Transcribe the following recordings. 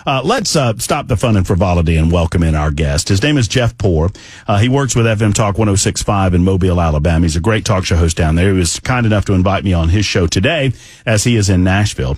Let's stop the fun and frivolity and welcome in our guest. His name is Jeff Poor. He works with FM Talk 106.5 in Mobile, Alabama. He's a great talk show host down there. He was kind enough to invite me on his show today as he is in Nashville.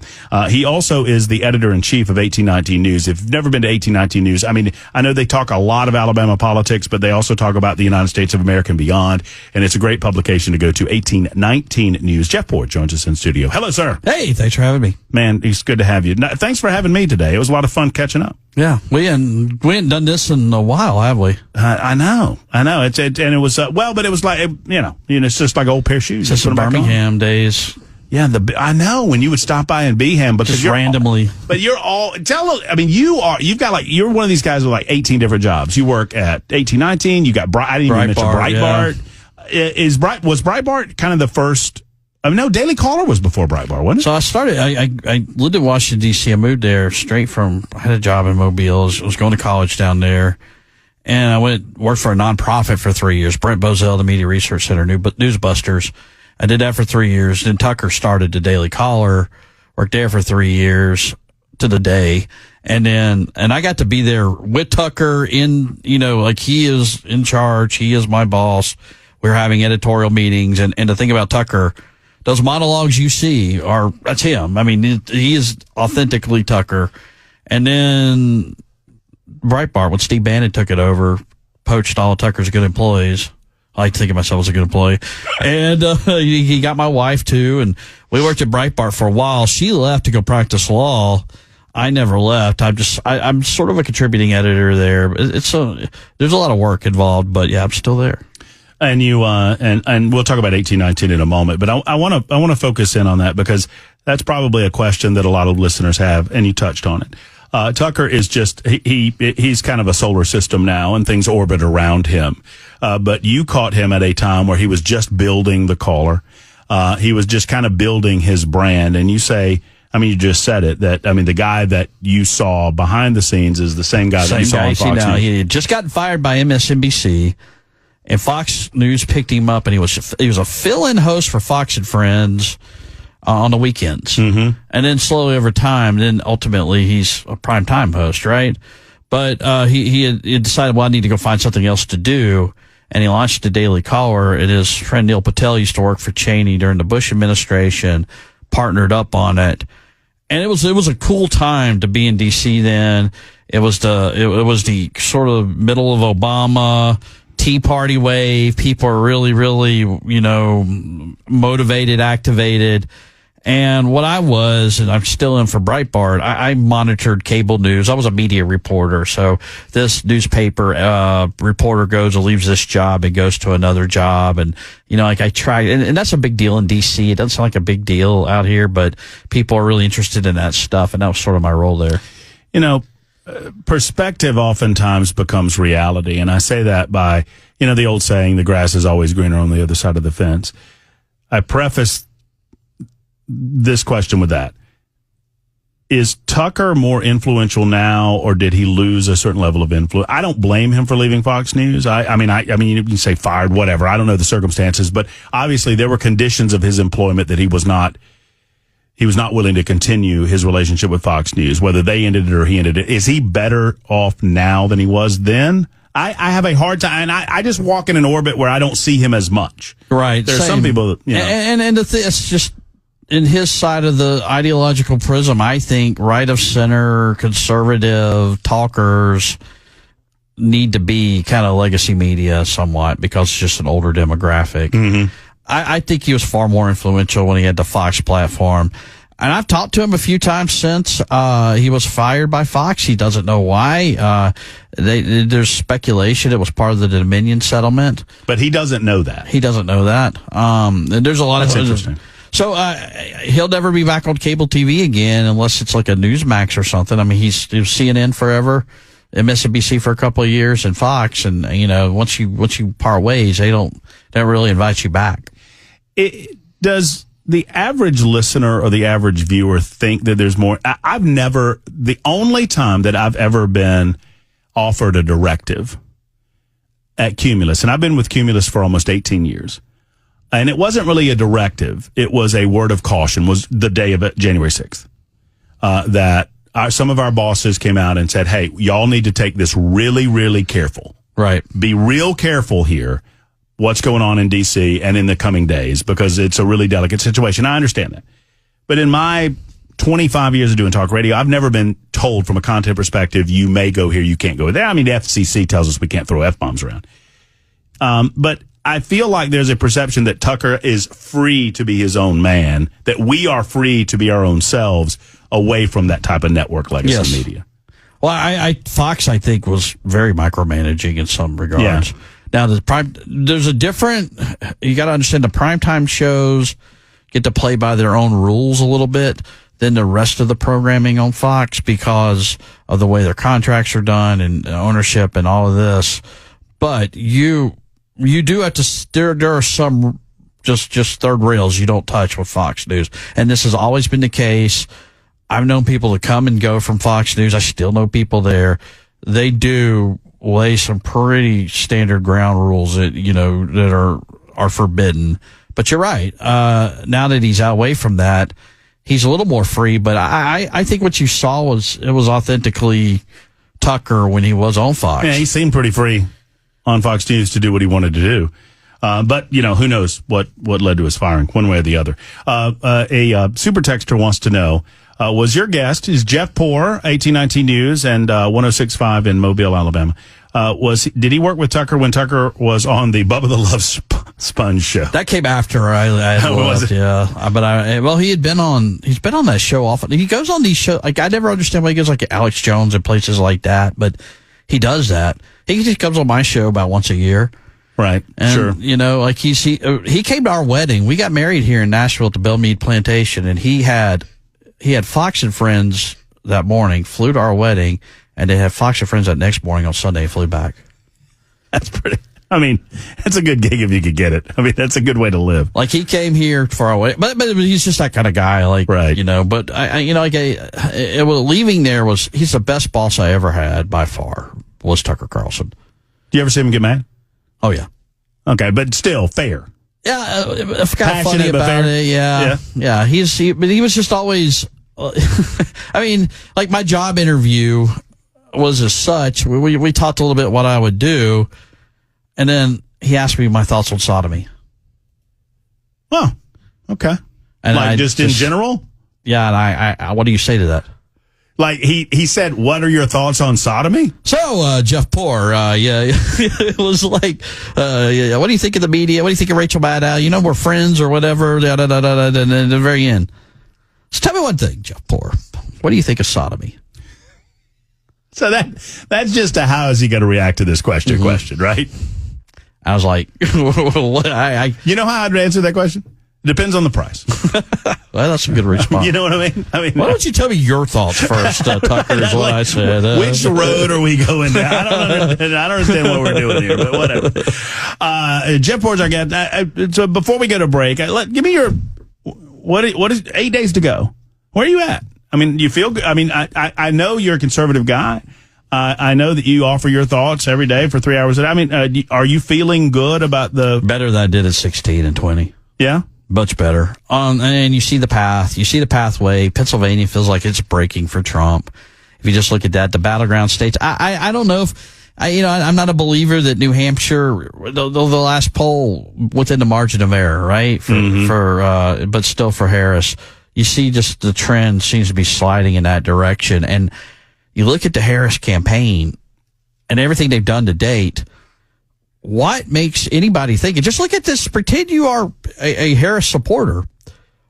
He also is the editor-in-chief of 1819 News. If you've never been to 1819 News, I mean, I know they talk a lot of Alabama politics, but they also talk about the United States of America and beyond, and it's a great publication to go to, 1819 News. Jeff Poor joins us in studio. Hello, sir. Hey, thanks for having me. Man, it's good to have you. Thanks for having me today. It was a lot of fun catching up. Yeah, we hadn't done this in a while, have we? I know. And it was but it was like it's just like an old pair of shoes. Just the Birmingham days. Yeah, I know when you would stop by in Beeham because just randomly. But you're you're one of these guys with like 18 different jobs. You work at 1819. You got I didn't even mention Breitbart. Yeah. Was Breitbart kind of the first? I mean, no, Daily Caller was before Breitbart, wasn't it? So I started, I lived in Washington, D.C. I moved there straight from, I had a job in Mobile. I was going to college down there. And I worked for a nonprofit for 3 years. Brent Bozell, the Media Research Center, Newsbusters. I did that for 3 years. Then Tucker started the Daily Caller, worked there for 3 years to the day. And I got to be there with Tucker he is in charge. He is my boss. We were having editorial meetings. And the thing about Tucker, those monologues you see that's him. I mean, he is authentically Tucker. And then Breitbart, when Steve Bannon took it over, poached all of Tucker's good employees. I like to think of myself as a good employee. And he got my wife, too. And we worked at Breitbart for a while. She left to go practice law. I never left. I'm sort of a contributing editor there. There's a lot of work involved, but yeah, I'm still there. And you and we'll talk about 1819 in a moment, but I want to focus in on that because that's probably a question that a lot of listeners have, and you touched on it. Tucker is just he's kind of a solar system now, and things orbit around him. But you caught him at a time where he was just building the Caller. He was just kind of building his brand, and you say, I mean, you just said it, that, I mean, the guy that you saw behind the scenes is the same guy that you saw on Fox News. He had just gotten fired by MSNBC. And Fox News picked him up, and he was a fill-in host for Fox and Friends on the weekends. Mm-hmm. And then slowly over time, then ultimately he's a primetime host, right? But he had decided, well, I need to go find something else to do, and he launched the Daily Caller. And his friend Neil Patel used to work for Cheney during the Bush administration, partnered up on it. And it was a cool time to be in D.C. then. It was the sort of middle of Obama Tea Party wave. People are really, really, motivated, activated. And what I was, and I'm still in for Breitbart, I monitored cable news. I was a media reporter. So this newspaper reporter goes and leaves this job and goes to another job. And, I tried, and that's a big deal in D.C. It doesn't sound like a big deal out here, but people are really interested in that stuff. And that was sort of my role there. Perspective oftentimes becomes reality. And I say that by, the old saying, the grass is always greener on the other side of the fence. I preface this question with that. Is Tucker more influential now, or did he lose a certain level of influence? I don't blame him for leaving Fox News. I mean, you can say fired, whatever. I don't know the circumstances, but obviously there were conditions of his employment that he was not willing to continue his relationship with Fox News, whether they ended it or he ended it. Is he better off now than he was then? I have a hard time, and I just walk in an orbit where I don't see him as much. Right. There's some people that, And it's just in his side of the ideological prism, I think right of center, conservative talkers need to be kind of legacy media somewhat because it's just an older demographic. Mm-hmm. I think he was far more influential when he had the Fox platform. And I've talked to him a few times since he was fired by Fox. He doesn't know why. There's speculation it was part of the Dominion settlement. But he doesn't know that. He doesn't know that. And there's a lot That's of interesting. So he'll never be back on cable TV again unless it's like a Newsmax or something. I mean, he was CNN forever, MSNBC for a couple of years, and Fox. And once you part ways, they don't really invite you back. Does the average listener or the average viewer think that there's more? The only time that I've ever been offered a directive at Cumulus, and I've been with Cumulus for almost 18 years, and it wasn't really a directive. It was a word of caution, was the day of it, January 6th, that some of our bosses came out and said, hey, y'all need to take this really, really careful. Right. Be real careful here what's going on in D.C. and in the coming days, because it's a really delicate situation. I understand that. But in my 25 years of doing talk radio, I've never been told from a content perspective, you may go here, you can't go there. I mean, the FCC tells us we can't throw F-bombs around. But I feel like there's a perception that Tucker is free to be his own man, that we are free to be our own selves away from that type of network legacy media. Well, Fox, I think, was very micromanaging in some regards. Yeah. Now, there's a different, you got to understand the primetime shows get to play by their own rules a little bit than the rest of the programming on Fox because of the way their contracts are done and ownership and all of this. But you do have to, there are some just third rails you don't touch with Fox News. And this has always been the case. I've known people to come and go from Fox News. I still know people there. They do lay some pretty standard ground rules that, that are forbidden. But you're right. Now that he's away from that, he's a little more free. But I think what you saw was authentically Tucker when he was on Fox. Yeah, he seemed pretty free on Fox News to do what he wanted to do. But, who knows what led to his firing, one way or the other. A super texter wants to know, was your guest, is Jeff Poor, 1819 News and 106.5 in Mobile, Alabama. Did he work with Tucker when Tucker was on the Bubba the Love Sponge show? That came after I left, yeah. But he's been on that show often. He goes on these shows. Like, I never understand why he goes like Alex Jones and places like that, but he does that. He just comes on my show about once a year. Right. And, sure. Like he came to our wedding. We got married here in Nashville at the Belmead Plantation, and he had Fox and Friends that morning, flew to our wedding, and they had Fox and Friends that next morning on Sunday and flew back. That's that's a good gig if you could get it. I mean, that's a good way to live. Like, he came here for our wedding, but he's just that kind of guy, like, right. But leaving there he's the best boss I ever had by far, was Tucker Carlson. Do you ever see him get mad? Oh, yeah. Okay, but still fair. Yeah, kind of funny about it. Yeah. But he was just always. I mean, like, my job interview was as such. We talked a little bit what I would do, and then he asked me my thoughts on sodomy. Oh, okay. And like, just in general. Yeah, and I what do you say to that? Like, he said, what are your thoughts on sodomy? So, Jeff Poor, it was like, what do you think of the media? What do you think of Rachel Maddow? We're friends or whatever, and then at the very end. So tell me one thing, Jeff Poor. What do you think of sodomy? So that's just a how is he going to react to this question, right? I was like, you know how I'd answer that question? It depends on the price. Well, that's a good response. You know what I mean? Why don't you tell me your thoughts first, Tucker, is what I said. Which road are we going down? I don't understand what we're doing here, but whatever. Jeff Poor's our guest. So before we go to break, give me your, what is 8 days to go? Where are you at? I mean, you feel good? I mean, I know you're a conservative guy. I know that you offer your thoughts every day for 3 hours a day. I mean, are you feeling good about the... Better than I did at 16 and 20. Yeah? Much better. And you see the path. You see the pathway. Pennsylvania feels like it's breaking for Trump. If you just look at that, the battleground states. I don't know if I'm not a believer that New Hampshire, the last poll within the margin of error, right? But still for Harris, you see just the trend seems to be sliding in that direction. And you look at the Harris campaign and everything they've done to date. What makes anybody think? And just look at this. Pretend you are a Harris supporter.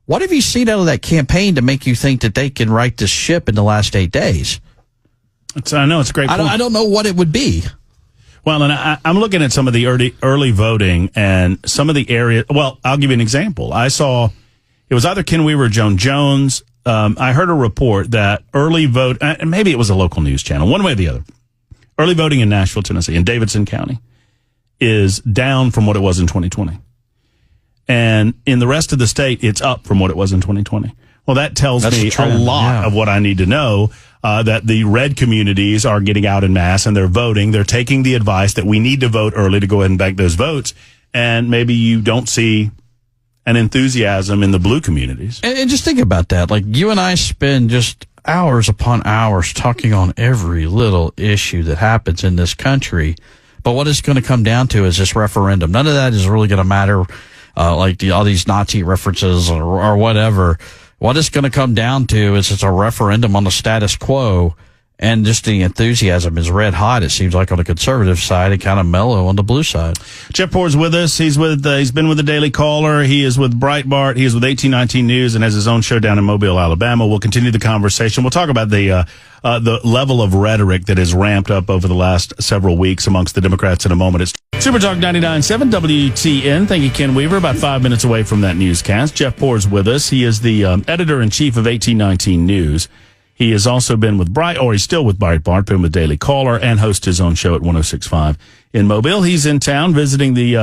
What have you seen out of that campaign to make you think that they can right this ship in the last 8 days? I know it's a great point. I don't know what it would be. Well, and I'm looking at some of the early voting and some of the areas. Well, I'll give you an example. I saw it was either Ken Weaver or Joan Jones. I heard a report that early vote, and maybe it was a local news channel, one way or the other. Early voting in Nashville, Tennessee, in Davidson County, is down from what it was in 2020. And in the rest of the state, it's up from what it was in 2020. Well, that tells me a lot of what I need to know, that the red communities are getting out en masse and they're voting. They're taking the advice that we need to vote early to go ahead and bank those votes. And maybe you don't see an enthusiasm in the blue communities. And just think about that. Like, you and I spend just hours upon hours talking on every little issue that happens in this country. But what it's going to come down to is this referendum. None of that is really going to matter, all these Nazi references or whatever. What it's going to come down to is it's a referendum on the status quo, and just the enthusiasm is red hot, it seems like, on the conservative side, and kind of mellow on the blue side. Jeff Poor's with us. He's been with the Daily Caller. He is with Breitbart. He is with 1819 News and has his own show down in Mobile, Alabama. We'll continue the conversation. We'll talk about the level of rhetoric that has ramped up over the last several weeks amongst the Democrats in a moment. It's Super Talk 99.7 WTN. Thank you, Ken Weaver. About 5 minutes away from that newscast. Jeff Poor's with us. He is the editor-in-chief of 1819 News. He has also been with he's still with Breitbart, been with Daily Caller, and hosts his own show at 106.5 in Mobile. He's in town visiting the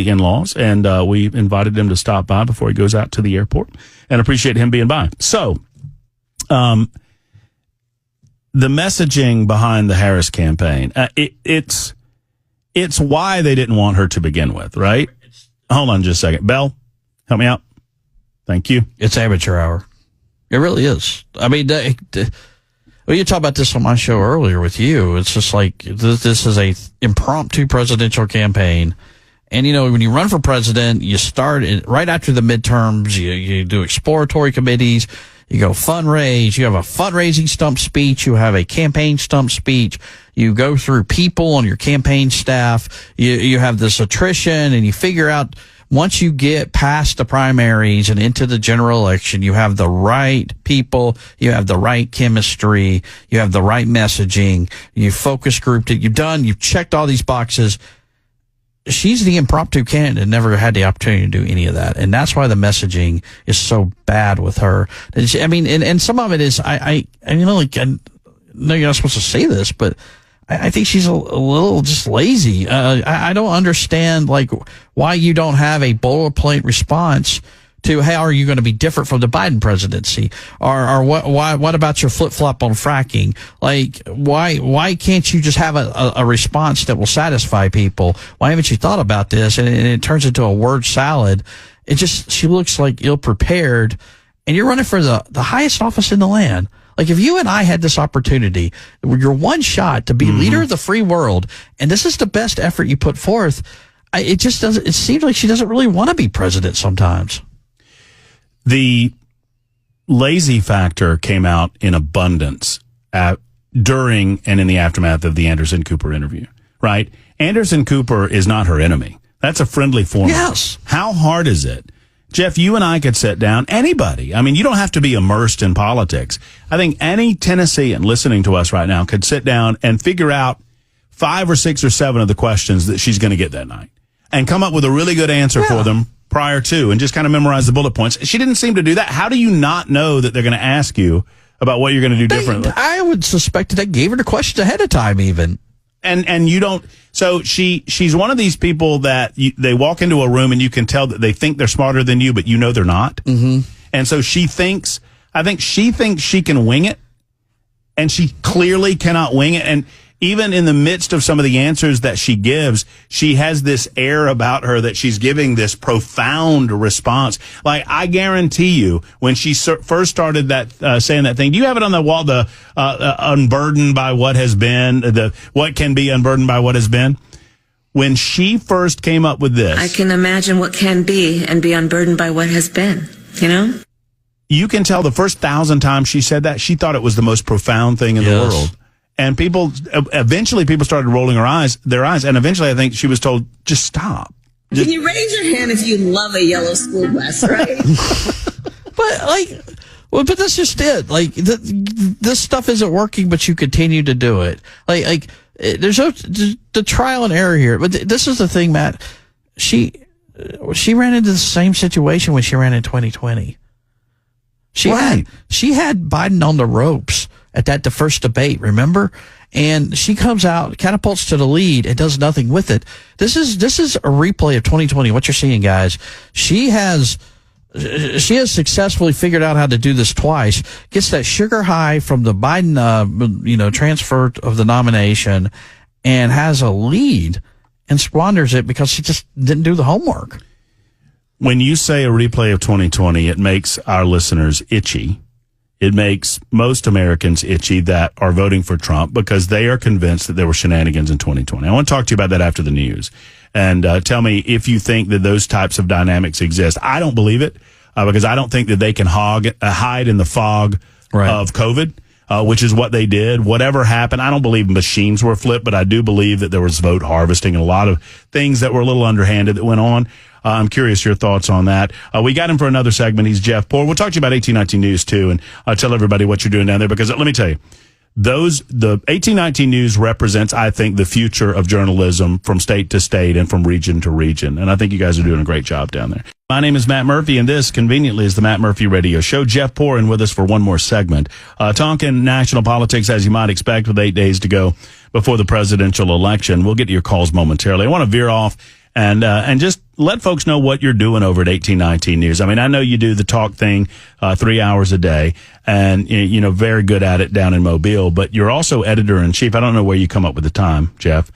in-laws, and we invited him to stop by before he goes out to the airport, and appreciate him being by. So, the messaging behind the Harris campaign, it's why they didn't want her to begin with, right? Hold on just a second. Bell, help me out. Thank you. It's amateur hour. It really is. I mean, you talked about this on my show earlier with you. It's just like this is a impromptu presidential campaign. And, when you run for president, you start right after the midterms. You do exploratory committees. You go fundraise. You have a fundraising stump speech. You have a campaign stump speech. You go through people on your campaign staff. You have this attrition, and you figure out, once you get past the primaries and into the general election, you have the right people, you have the right chemistry, you have the right messaging, you focus grouped it, you've checked all these boxes. She's the impromptu candidate, never had the opportunity to do any of that. And that's why the messaging is so bad with her. I mean, and some of it is, I know you're not supposed to say this, but I think she's a little just lazy. I don't understand, why you don't have a boilerplate response to how are you going to be different from the Biden presidency, or what about your flip flop on fracking? Why can't you just have a response that will satisfy people? Why haven't you thought about this? And it turns into a word salad. She looks like ill prepared, and you're running for the highest office in the land. If you and I had this opportunity, your one shot to be leader of the free world, and this is the best effort you put forth, it seems like she doesn't really want to be president sometimes. The lazy factor came out in abundance during and in the aftermath of the Anderson Cooper interview, right? Anderson Cooper is not her enemy. That's a friendly form. Yes. How hard is it? Jeff, you and I could sit down, anybody. I mean, you don't have to be immersed in politics. I think any Tennessean listening to us right now could sit down and figure out 5 or 6 or 7 of the questions that she's going to get that night and come up with a really good answer for them prior to, and just kind of memorize the bullet points. She didn't seem to do that. How do you not know that they're going to ask you about what you're going to do differently? I would suspect that they gave her the questions ahead of time even. And you don't. So she's one of these people that they walk into a room and you can tell that they think they're smarter than you, but they're not. Mm-hmm. And so I think she thinks she can wing it, and she clearly cannot wing it. And even in the midst of some of the answers that she gives, she has this air about her that she's giving this profound response. I guarantee you, when she first started that, saying that thing, do you have it on the wall? The unburdened by what has been, what can be unburdened by what has been. When she first came up with this, I can imagine what can be and be unburdened by what has been. You can tell the first 1,000 times she said that, she thought it was the most profound thing in the world. And eventually people started rolling their eyes. And eventually I think she was told, just stop. Can you raise your hand if you love a yellow school bus, right? But that's just it. This stuff isn't working, but you continue to do it. There's the trial and error here. But this is the thing, Matt. She ran into the same situation when she ran in 2020. She had Biden on the ropes at the first debate, remember? And she comes out, catapults to the lead, and does nothing with it. This is a replay of 2020. What you're seeing, guys, she has successfully figured out how to do this twice. Gets that sugar high from the Biden, transfer of the nomination, and has a lead, and squanders it because she just didn't do the homework. When you say a replay of 2020, it makes our listeners itchy. It makes most Americans itchy that are voting for Trump because they are convinced that there were shenanigans in 2020. I want to talk to you about that after the news. And tell me if you think that those types of dynamics exist. I don't believe it because I don't think that they can hide in the fog of COVID, which is what they did. Whatever happened, I don't believe machines were flipped, but I do believe that there was vote harvesting and a lot of things that were a little underhanded that went on. I'm curious your thoughts on that. We got him for another segment. He's Jeff Poor. We'll talk to you about 1819 News too, and tell everybody what you're doing down there because let me tell you, the 1819 News represents, I think, the future of journalism from state to state and from region to region. And I think you guys are doing a great job down there. My name is Matt Murphy, and this, conveniently, is the Matt Murphy Radio Show. Jeff Poor in with us for one more segment. Talking national politics, as you might expect, with 8 days to go before the presidential election. We'll get to your calls momentarily. I want to veer off and just let folks know what you're doing over at 1819 News. I mean, I know you do the talk thing 3 hours a day, and you know, very good at it down in Mobile, but you're also editor-in-chief. I don't know where you come up with the time, Jeff.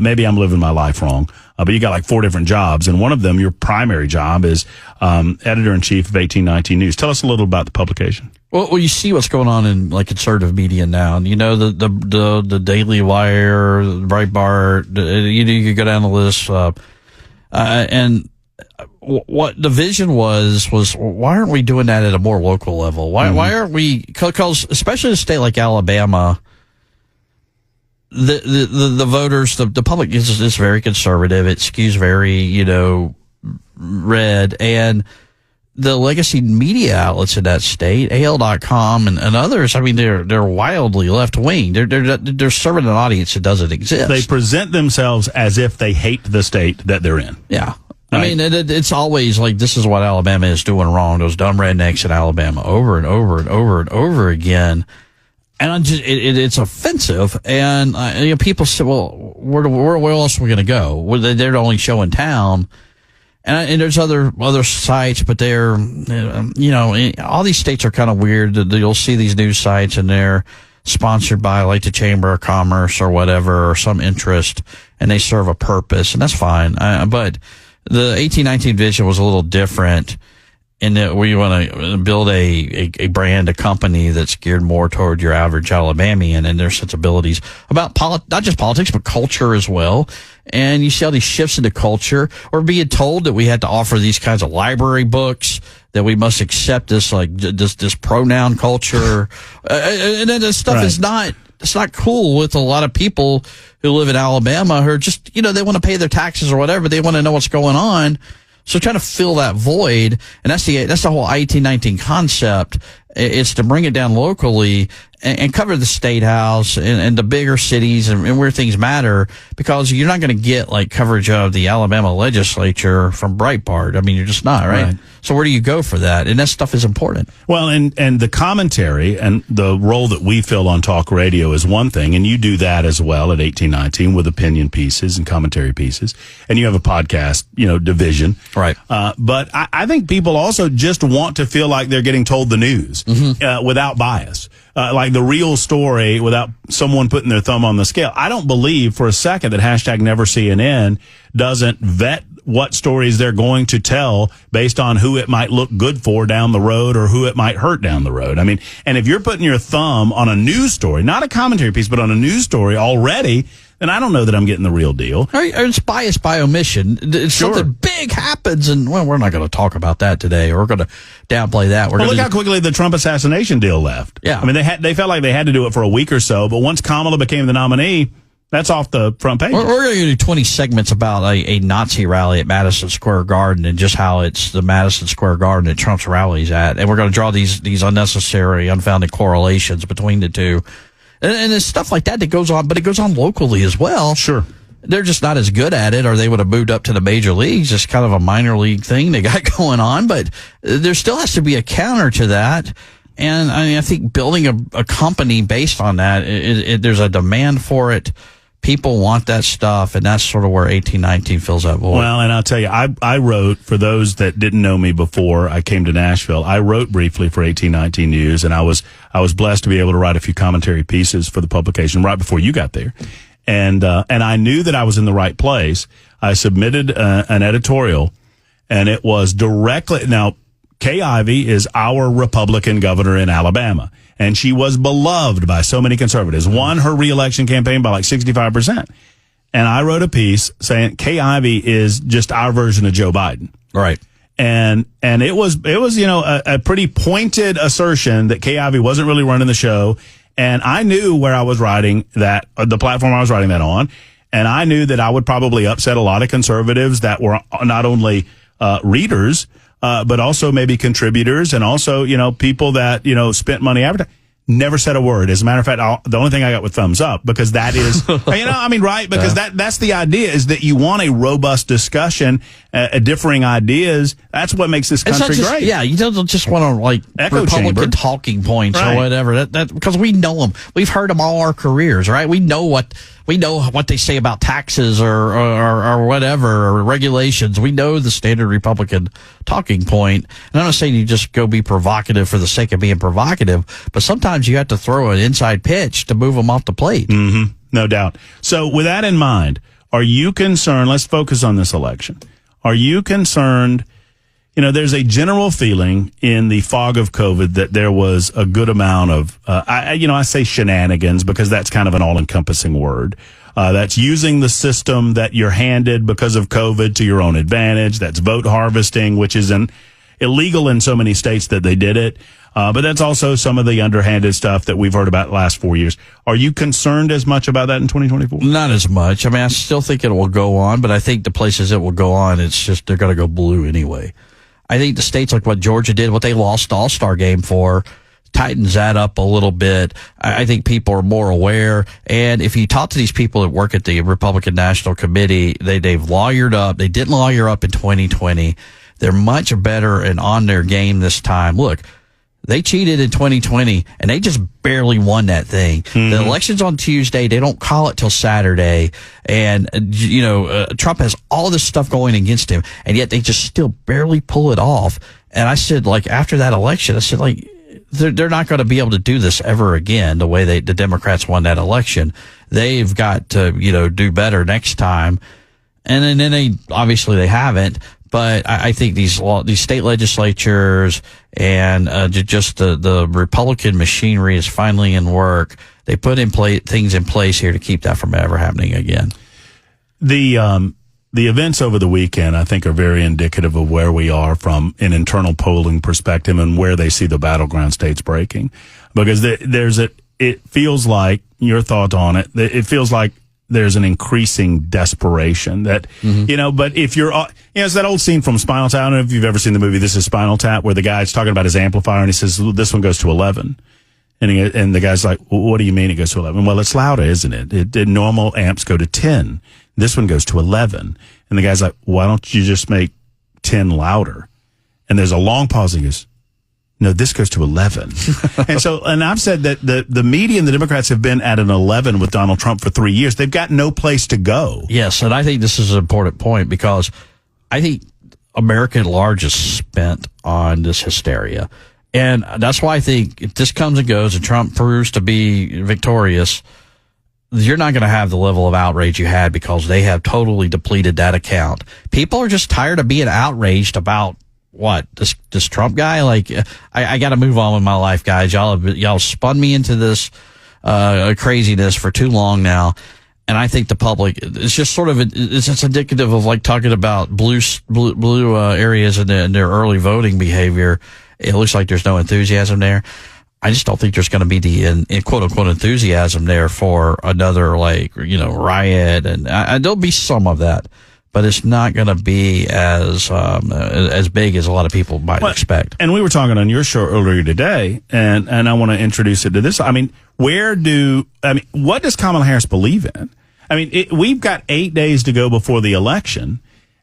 Maybe I'm living my life wrong, but you got like 4 different jobs, and one of them, your primary job, is editor-in-chief of 1819 News. Tell us a little about the publication. Well, you see what's going on in like conservative media now. And, you know, the Daily Wire, Breitbart, you go down the list, and what the vision was why aren't we doing that at a more local level? Why aren't we? Because especially in a state like Alabama, the voters, the public is very conservative. It skews very, you know, red, and the legacy media outlets in that state, AL.com and others, I mean, they're wildly left wing. They're serving an audience that doesn't exist. They present themselves as if they hate the state that they're in. Yeah. Right. I mean, it's always like, this is what Alabama is doing wrong. Those dumb rednecks in Alabama over and over and over and over again. And it's offensive. And you know, people say, well, where else are we going to go? Well, they're the only show in town. And there's other sites, but they're, you know, all these states are kind of weird. You'll see these news sites and they're sponsored by like the Chamber of Commerce or whatever, or some interest, and they serve a purpose, and that's fine. But the 1819 vision was a little different in that we want to build a brand, a company that's geared more toward your average Alabamian and their sensibilities about not just politics, but culture as well. And you see all these shifts into culture. We're being told that we had to offer these kinds of library books, that we must accept this, like, this pronoun culture. And then this stuff is it's not cool with a lot of people who live in Alabama who are just, you know, they want to pay their taxes or whatever. They want to know what's going on. So trying to fill that void, and that's the whole 1819 concept. It's to bring it down locally and cover the state house and the bigger cities and where things matter, because you're not going to get like coverage of the Alabama legislature from Breitbart. I mean, you're just not, right? So where do you go for that? And that stuff is important. Well, and the commentary and the role that we fill on talk radio is one thing, and you do that as well at 1819 with opinion pieces and commentary pieces, and you have a podcast, you know, division. Right. But I think people also just want to feel like they're getting told the news without bias. Like the real story without someone putting their thumb on the scale. I don't believe for a second that #NeverCNN doesn't vet what stories they're going to tell based on who it might look good for down the road or who it might hurt down the road. I mean, and if you're putting your thumb on a news story, not a commentary piece, but on a news story already, then I don't know that I'm getting the real deal. Or it's bias by omission. Something big happens, and well, we're not going to talk about that today. We're going to downplay that. Well, look how quickly the Trump assassination deal left. Yeah, I mean, they felt like they had to do it for a week or so, but once Kamala became the nominee, that's off the front page. We're going to do 20 segments about a Nazi rally at Madison Square Garden and just how it's the Madison Square Garden that Trump's rally's at, and we're going to draw these unnecessary, unfounded correlations between the two. And there's stuff like that goes on, but it goes on locally as well. Sure. They're just not as good at it, or they would have moved up to the major leagues. It's kind of a minor league thing they got going on, but there still has to be a counter to that. And I mean, I think building a company based on that, there's a demand for it. People want that stuff, and that's sort of where 1819 fills that void. Well, and I'll tell you, I wrote, for those that didn't know me before I came to Nashville, I wrote briefly for 1819 News, and I was blessed to be able to write a few commentary pieces for the publication right before you got there. And I knew that I was in the right place. I submitted an editorial, and it was directly, now, Kay Ivey is our Republican governor in Alabama, and she was beloved by so many conservatives, won her reelection campaign by like 65%. And I wrote a piece saying Kay Ivey is just our version of Joe Biden. Right. And it was, a pretty pointed assertion that Kay Ivey wasn't really running the show. And I knew where I was writing that, the platform I was writing that on. And I knew that I would probably upset a lot of conservatives that were not only readers, but also maybe contributors and also, people that, spent money advertising. Never said a word. As a matter of fact, the only thing I got was thumbs up because that is, right? Because that's the idea is that you want a robust discussion, differing ideas. That's what makes this country great. Yeah, you don't just want to echo Republican chamber talking points right. or whatever. That because we know them. We've heard them all our careers, right? We know what they say about taxes or whatever or regulations. We know the standard Republican talking point. And I'm not saying you just go be provocative for the sake of being provocative, but sometimes you have to throw an inside pitch to move them off the plate. Mm-hmm. No doubt. So with that in mind, are you concerned? Let's focus on this election. Are you concerned? There's a general feeling in the fog of COVID that there was a good amount of, I say shenanigans because that's kind of an all-encompassing word. That's using the system that you're handed because of COVID to your own advantage. That's vote harvesting, which is illegal in so many states that they did it. But that's also some of the underhanded stuff that we've heard about the last 4 years. Are you concerned as much about that in 2024? Not as much. I mean, I still think it will go on, but I think the places it will go on, it's just they're going to go blue anyway. I think the states like what Georgia did, what they lost the All-Star game for, tightens that up a little bit. I think people are more aware. And if you talk to these people that work at the Republican National Committee, they've lawyered up. They didn't lawyer up in 2020. They're much better and on their game this time. Look, they cheated in 2020 and they just barely won that thing. Mm-hmm. The election's on Tuesday. They don't call it till Saturday. And, Trump has all this stuff going against him and yet they just still barely pull it off. And I said, after that election, I said, they're not going to be able to do this ever again the way the Democrats won that election. They've got to, do better next time. And then they haven't. But I think these state legislatures and just the Republican machinery is finally in work. They put things in place here to keep that from ever happening again. The events over the weekend, I think, are very indicative of where we are from an internal polling perspective and where they see the battleground states breaking. Because it feels like, your thought on it, it feels like there's an increasing desperation that, but if you're, it's that old scene from Spinal Tap. I don't know if you've ever seen the movie This Is Spinal Tap, where the guy's talking about his amplifier and he says, this one goes to 11. And the guy's like, well, what do you mean it goes to 11? Well, it's louder, isn't it? Normal amps go to 10. This one goes to 11. And the guy's like, why don't you just make 10 louder? And there's a long pause and he goes, no, this goes to 11. and I've said that the media and the Democrats have been at an 11 with Donald Trump for 3 years. They've got no place to go. Yes, and I think this is an important point because I think America at large is spent on this hysteria. And that's why I think if this comes and goes and Trump proves to be victorious, you're not going to have the level of outrage you had because they have totally depleted that account. People are just tired of being outraged about what, this Trump guy? I got to move on with my life, guys. Y'all spun me into this craziness for too long now. And I think the public, it's just sort of, it's just indicative of talking about blue areas in their early voting behavior. It looks like there's no enthusiasm there. I just don't think there's going to be the quote unquote enthusiasm there for another riot, and there'll be some of that, but it's not going to be as big as a lot of people might expect. And we were talking on your show earlier today, and I want to introduce it to this. I mean, what does Kamala Harris believe in? I mean, we've got 8 days to go before the election,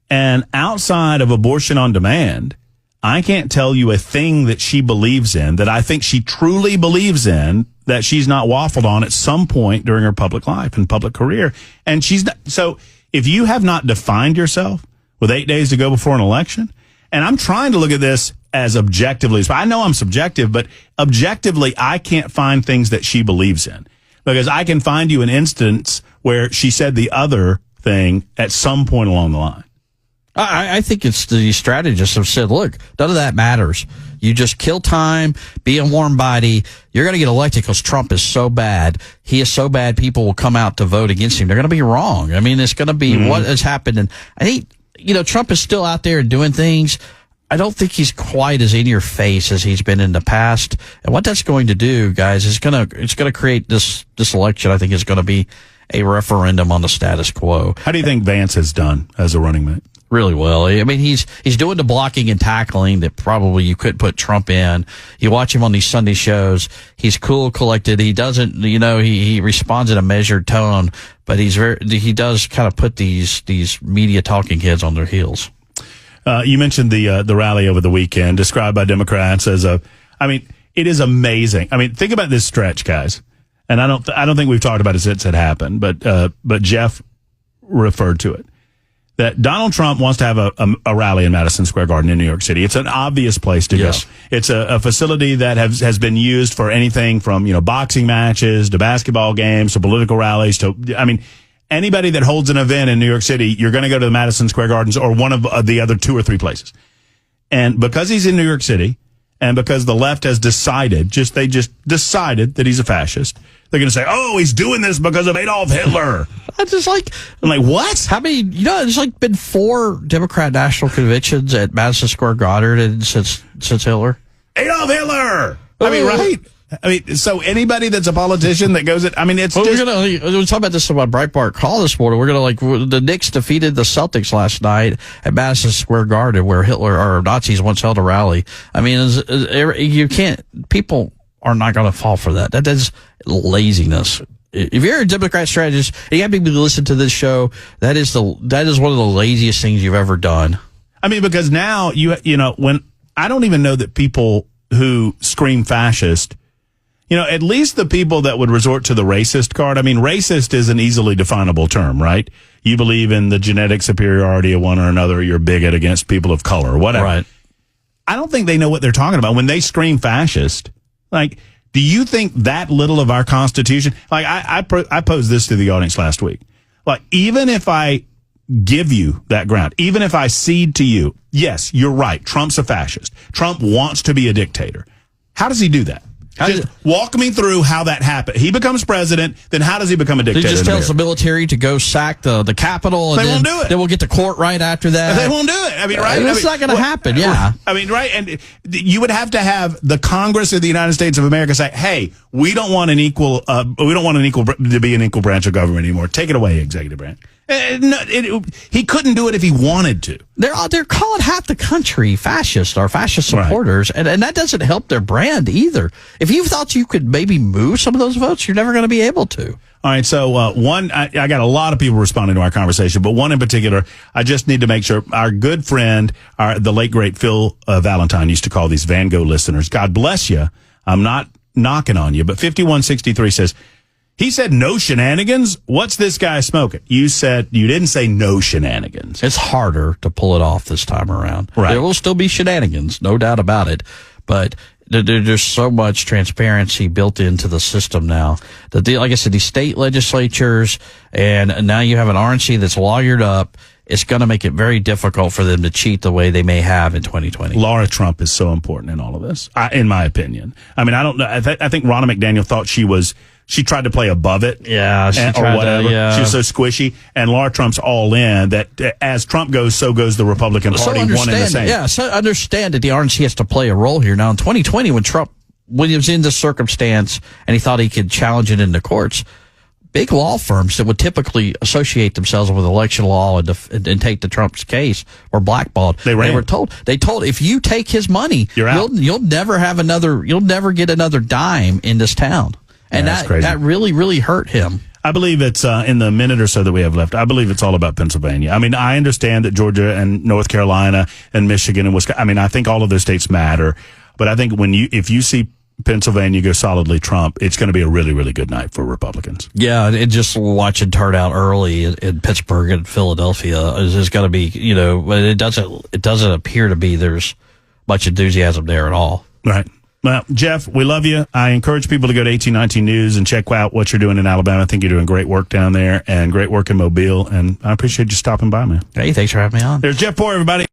and outside of abortion on demand, I can't tell you a thing that she believes in, that I think she truly believes in, that she's not waffled on at some point during her public life and public career. And she's not, so if you have not defined yourself with 8 days to go before an election, and I'm trying to look at this as objectively, I know I'm subjective, but objectively, I can't find things that she believes in, because I can find you an instance where she said the other thing at some point along the line. I think it's the strategists have said, look, none of that matters. You just kill time, be a warm body. You're going to get elected because Trump is so bad. He is so bad, people will come out to vote against him. They're going to be wrong. I mean, it's going to be what has happened. And I think, Trump is still out there doing things. I don't think he's quite as in your face as he's been in the past. And what that's going to do, guys, is it's going to create this election. I think is going to be a referendum on the status quo. How do you think Vance has done as a running mate? Really well. I mean, he's doing the blocking and tackling that probably you couldn't put Trump in. You watch him on these Sunday shows. He's cool, collected. He doesn't, he responds in a measured tone, but he does kind of put these media talking heads on their heels. You mentioned the rally over the weekend, described by Democrats as it is amazing. I mean, think about this stretch, guys. And I don't think we've talked about it since it happened, but Jeff referred to it. That Donald Trump wants to have a rally in Madison Square Garden in New York City. It's an obvious place to go. It's a facility that has been used for anything from, boxing matches to basketball games to political rallies to, anybody that holds an event in New York City, you're going to go to the Madison Square Gardens or one of the other 2 or 3 places. And because he's in New York City and because the left has decided that he's a fascist, they're going to say, oh, he's doing this because of Adolf Hitler. I'm like, what? How many, there's been 4 Democrat national conventions at Madison Square Garden since Hitler. Adolf Hitler! Right? So anybody that's a politician that goes it's we're talking about this on my Breitbart call this morning. The Knicks defeated the Celtics last night at Madison Square Garden where Hitler or Nazis once held a rally. People are not going to fall for that. That is laziness. If you're a Democrat strategist and you have people to listen to this show, that is one of the laziest things you've ever done. Because now when I don't even know that people who scream fascist, at least the people that would resort to the racist card. Racist is an easily definable term, right? You believe in the genetic superiority of one or another, you're a bigot against people of color, whatever. Right. I don't think they know what they're talking about when they scream fascist. Do you think that little of our Constitution? I posed this to the audience last week. Even if I give you that ground, even if I cede to you, yes, you're right, Trump's a fascist. Trump wants to be a dictator. How does he do that? Just walk me through how that happened. He becomes president, then how does he become a dictator? He just tells the military to go sack the Capitol. And won't do it. Then we'll get to court right after that. They won't do it. Right? It's not going to happen, yeah. Right? And you would have to have the Congress of the United States of America say, hey, we don't want to be an equal branch of government anymore. Take it away, executive branch. He couldn't do it if he wanted to. They're calling half the country fascist or fascist supporters, right. and that doesn't help their brand either. If you thought you could maybe move some of those votes, you're never going to be able to. All right, so I got a lot of people responding to our conversation, but one in particular, I just need to make sure. Our good friend, the late great Phil Valentine used to call these Van Gogh listeners. God bless you. I'm not knocking on you, but 5163 says, he said no shenanigans. What's this guy smoking? You didn't say no shenanigans. It's harder to pull it off this time around. Right. There will still be shenanigans, no doubt about it. But there's so much transparency built into the system now. Like I said, these state legislatures, and now you have an RNC that's lawyered up. It's going to make it very difficult for them to cheat the way they may have in 2020. Laura Trump is so important in all of this, in my opinion. I don't know. I think Ronna McDaniel thought she tried to play above it. Yeah, or whatever. She was so squishy. And Laura Trump's all in that as Trump goes, so goes the Republican Party, one and the same. Yeah, so understand that the RNC has to play a role here. Now, in 2020, when he was in this circumstance and he thought he could challenge it in the courts, big law firms that would typically associate themselves with election law and take the Trump's case were blackballed. They were told if you take his money, you'll never get another dime in this town. And that really, really hurt him. I believe it's in the minute or so that we have left. I believe it's all about Pennsylvania. I understand that Georgia and North Carolina and Michigan and Wisconsin. I think all of those states matter. But I think if you see Pennsylvania go solidly Trump, it's going to be a really, really good night for Republicans. Yeah, and just watching turn out early in Pittsburgh and Philadelphia is going to be, but it doesn't appear to be there's much enthusiasm there at all. Right. Well, Jeff, we love you. I encourage people to go to 1819 News and check out what you're doing in Alabama. I think you're doing great work down there and great work in Mobile. And I appreciate you stopping by, man. Hey, thanks for having me on. There's Jeff Poore, everybody.